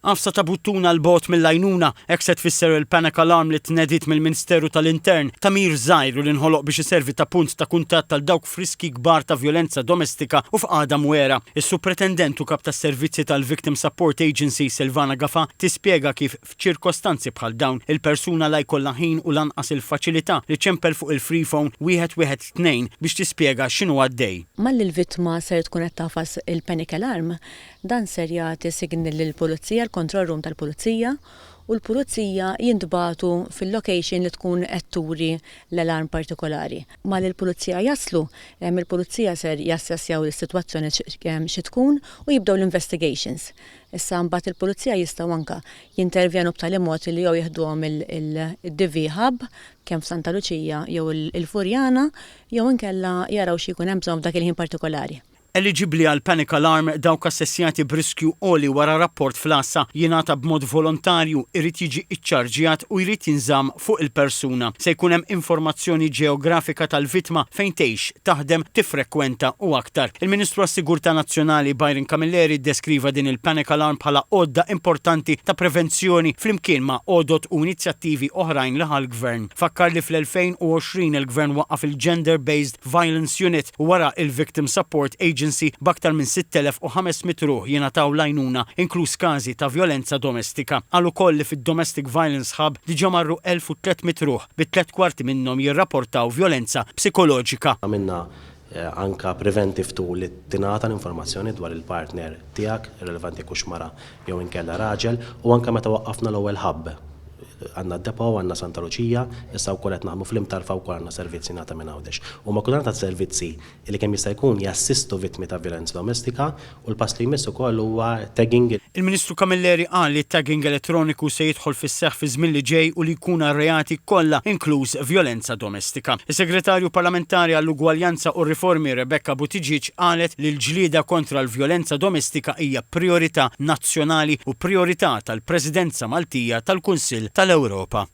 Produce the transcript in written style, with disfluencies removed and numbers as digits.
Għafsa ta' buttuna l-bot mill-għajnuna, hekk se tfisser il-panic alarm li tnedit mill-Ministeru tal-Intern Tamir Żgħir li nħoloq biex iservi ta' punt ta' kuntatt tal dawk friski kbar ta' violenza domestika u f'qagħda mwera. Is-Supretendent u kap tas-Servizzi tal-Victim Support Agency Silvana Gafa tispjega kif f'ċirkostanzi bħal dawn il-persuna la jkollha ħin u lanqas il-faċilità li ċempel fuq il-free phone 112 biex tispjega x'inhu għaddej. Malli l-vittma ser tkun qed tafas il-panic alarm, dan ser jagħti signal lill-pulizija, l-control room tal-pulizija, u l-pulizija jintbagħtu fil-location li tkun qed turi l-alarm partikolari. Malli l-pulizija jaslu, il-pulizija ser jassessjaw is-sitwazzjoni xi tkun u jibdew l-investigations. Issa mbagħad il-pulizija jistgħu anke jintervjenu b'tali mod li jew jieħduhom il-DV Hub kemm f'Santa Luċija jew il-Furjana jew inkella jaraw xi jkun hemm bżonn f'dak il-ħin partikolari. Eligibbli għal panic alarm dawk assessjati b'riskju għoli wara rapport fl-assa jingħata b'mod volontarju irid jiġi iċċarġjat u jrid jinżamm fuq il-persuna. Se jkun hemm informazzjoni ġeografika tal-vittma fejn tgħix, taħdem, tifrekwenta u aktar. Il-Ministru għas-Sigurtà Nazzjonali Byron Camilleri ddeskriva din il-panic alarm bħala għodda importanti ta' prevenzjoni flimkien ma' għodot u inizjattivi oħrajn li ħall-Gvern. Fakkar li fl-2020 il-Gvern waqqaf il-Gender Based Violence Unit wara il-Victim Support Agency b'aktar minn 6,500 ruħ jingħataw l-għajnuna inkluż każi ta' violenza domestika. Għal ukoll li fid-Domestic Violence Hub diġà marru 1,300 ruħ bit-3/4 minnhom jirrapportaw violenza psikoloġika. Għamilna anka preventive tool li tingħata l-informazzjoni dwar il-partner tiegħek, irrelevanti kux mara jew inkella raġel, u anke meta waqqafna l-ewwel hub. Għanna d-depo, għanna Santa Luċija, issa wkoll qed naħdmu fl-imtarfa wkoll għandna servizzi nagħta minn hawnhekk. U ma kultant servizzi li kemm jista' jkun jassistu vittmi ta' violenza domestika u l-pass li jmiss ukoll huwa tagging. Il-Ministru Camilleri qal li tagging elettroniku se jidħol fis-seħħ fi żmien li ġej u li jkun reati kollha inkluż violenza domestika. Is-Segretarju Parlamentari għall-Ugwaljanza u Riformi Rebecca Buttigieg qalet li l-ġlieda kontra l-violenza domestika hija priorità nazzjonali u priorità tal-Presidenza Maltija tal-Kunsill tal-Ewropa.